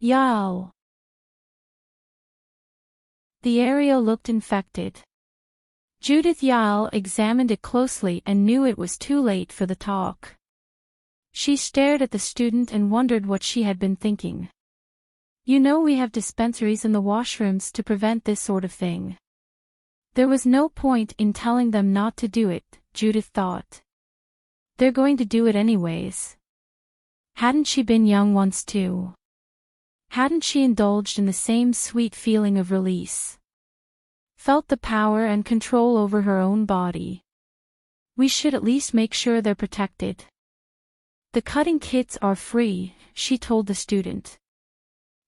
Y.A.E.L. The area looked infected. Judith Y.A.E.L examined it closely and knew it was too late for the talk. She stared at the student and wondered what she had been thinking. You know, we have dispensaries in the washrooms to prevent this sort of thing. There was no point in telling them not to do it, Judith thought. They're going to do it anyways. Hadn't she been young once too? Hadn't she indulged in the same sweet feeling of release? Felt the power and control over her own body. We should at least make sure they're protected. The cutting kits are free, she told the student.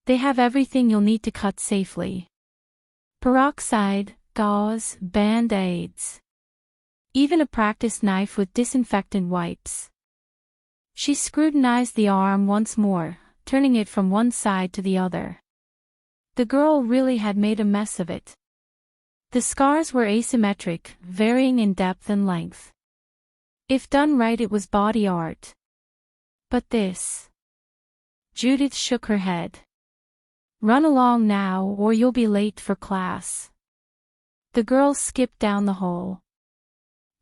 They have everything you'll need to cut safely. Peroxide, gauze, band-aids. Even a practice knife with disinfectant wipes. She scrutinized the arm once more, turning it from one side to the other. The girl really had made a mess of it. The scars were asymmetric, varying in depth and length. If done right, it was body art. But this... Judith shook her head. Run along now or you'll be late for class. The girl skipped down the hall.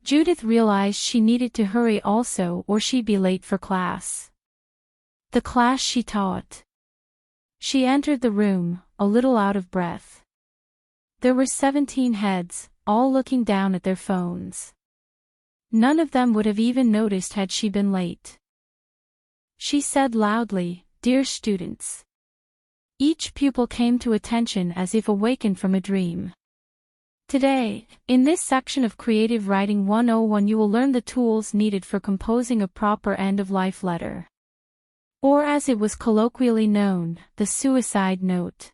Judith realized she needed to hurry also or she'd be late for class. The class she taught. She entered the room, a little out of breath. There were 17 heads, all looking down at their phones. None of them would have even noticed had she been late. She said loudly, "Dear students." Each pupil came to attention as if awakened from a dream. Today, in this section of Creative Writing 101, you will learn the tools needed for composing a proper end-of-life letter. Or as it was colloquially known, the suicide note.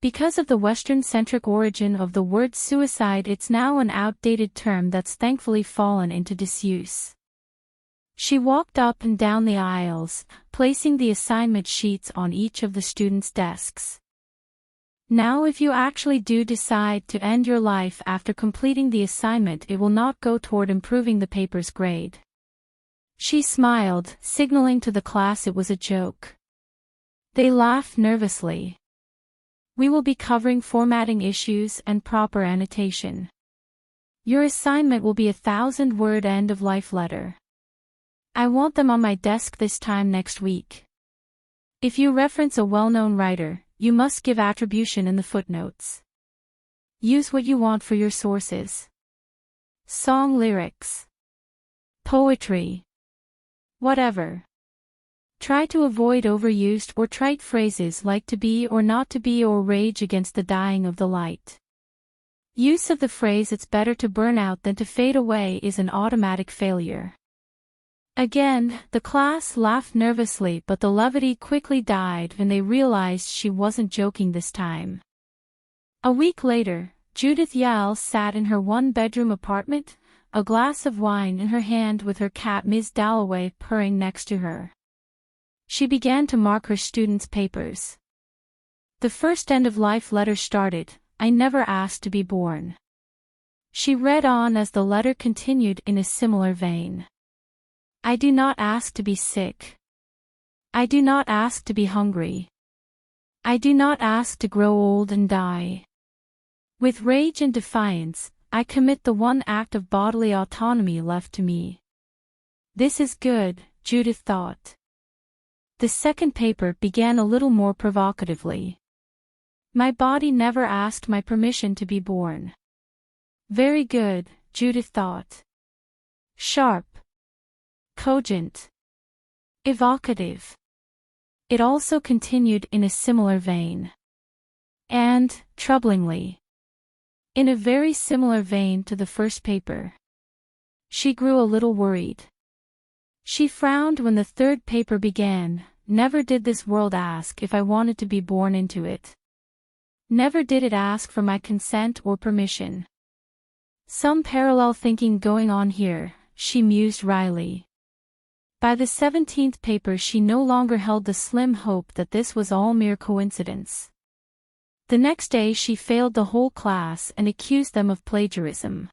Because of the Western-centric origin of the word suicide, it's now an outdated term that's thankfully fallen into disuse. She walked up and down the aisles, placing the assignment sheets on each of the students' desks. Now, if you actually do decide to end your life after completing the assignment, it will not go toward improving the paper's grade. She smiled, signaling to the class it was a joke. They laughed nervously. We will be covering formatting issues and proper annotation. Your assignment will be a 1,000-word end-of-life letter. I want them on my desk this time next week. If you reference a well-known writer, you must give attribution in the footnotes. Use what you want for your sources. Song lyrics. Poetry. Whatever. Try to avoid overused or trite phrases like to be or not to be or rage against the dying of the light. Use of the phrase "it's better to burn out than to fade away" is an automatic failure. Again, the class laughed nervously, but the levity quickly died when they realized she wasn't joking this time. A week later, Judith Y.A.E.L sat in her one-bedroom apartment, a glass of wine in her hand with her cat Ms. Dalloway purring next to her. She began to mark her students' papers. The first end-of-life letter started, "I never asked to be born." She read on as the letter continued in a similar vein. "I do not ask to be sick. I do not ask to be hungry. I do not ask to grow old and die. With rage and defiance, I commit the one act of bodily autonomy left to me." This is good, Judith thought. The second paper began a little more provocatively. "My body never asked my permission to be born." Very good, Judith thought. Sharp. Cogent. Evocative. It also continued in a similar vein. And, troublingly, in a very similar vein to the first paper. She grew a little worried. She frowned when the third paper began. "Never did this world ask if I wanted to be born into it. Never did it ask for my consent or permission." Some parallel thinking going on here, she mused wryly. By the 17th paper she no longer held the slim hope that this was all mere coincidence. The next day she failed the whole class and accused them of plagiarism.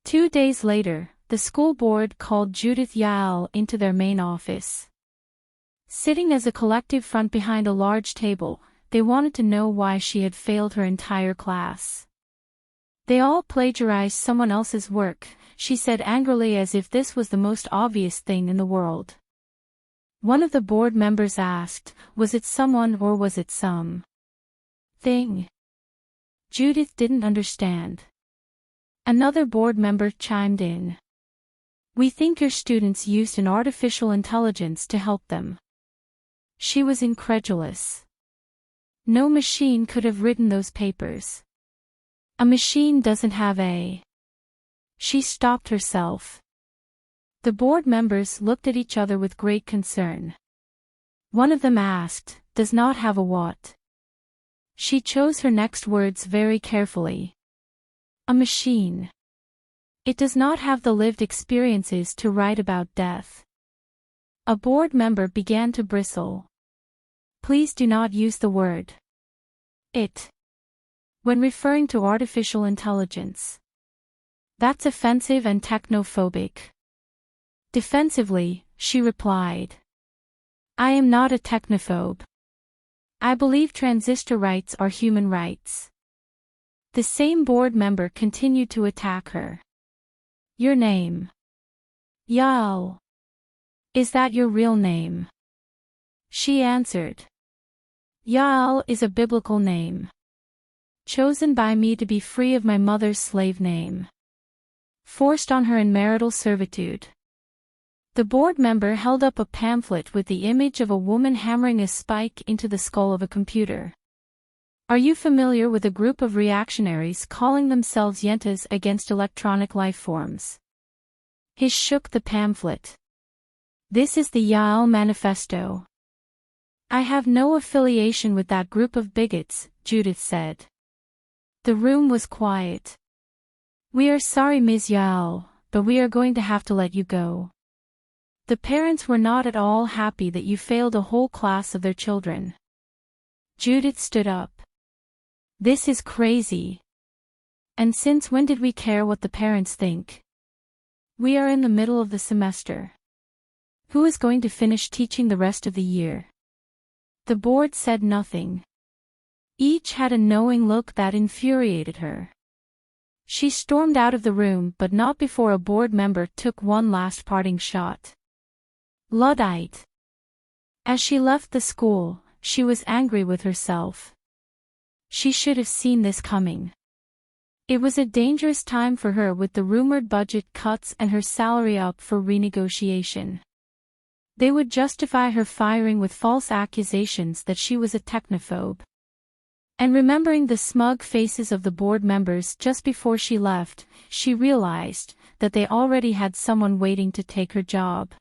2 days later, the school board called Judith Y.A.E.L into their main office. Sitting as a collective front behind a large table, they wanted to know why she had failed her entire class. They all plagiarized someone else's work, she said angrily, as if this was the most obvious thing in the world. One of the board members asked, was it someone or was it some thing? Judith didn't understand. Another board member chimed in. We think your students used an artificial intelligence to help them. She was incredulous. No machine could have written those papers. A machine doesn't have a... She stopped herself. The board members looked at each other with great concern. One of them asked, does not have a what? She chose her next words very carefully. A machine. It does not have the lived experiences to write about death. A board member began to bristle. Please do not use the word it when referring to artificial intelligence. That's offensive and technophobic. Defensively, she replied. I am not a technophobe. I believe transistor rights are human rights. The same board member continued to attack her. Your name? Y.A.E.L. Is that your real name? She answered. Y.A.E.L is a biblical name. Chosen by me to be free of my mother's slave name. Forced on her in marital servitude. The board member held up a pamphlet with the image of a woman hammering a spike into the skull of a computer. Are you familiar with a group of reactionaries calling themselves yentas against electronic life forms? He shook the pamphlet. This is the Y.A.E.L manifesto. I have no affiliation with that group of bigots, Judith said. The room was quiet. We are sorry, Ms. Y.A.E.L, but we are going to have to let you go. The parents were not at all happy that you failed a whole class of their children. Judith stood up. This is crazy. And since when did we care what the parents think? We are in the middle of the semester. Who is going to finish teaching the rest of the year? The board said nothing. Each had a knowing look that infuriated her. She stormed out of the room, but not before a board member took one last parting shot. Luddite. As she left the school, she was angry with herself. She should have seen this coming. It was a dangerous time for her with the rumored budget cuts and her salary up for renegotiation. They would justify her firing with false accusations that she was a technophobe. And remembering the smug faces of the board members just before she left, she realized that they already had someone waiting to take her job.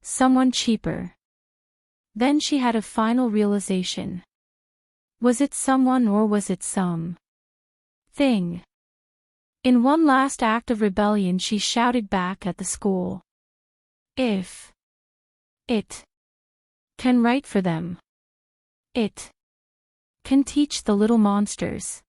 Someone cheaper. Then she had a final realization. Was it someone or was it some thing? In one last act of rebellion, she shouted back at the school. If it can write for them, it can teach the little monsters.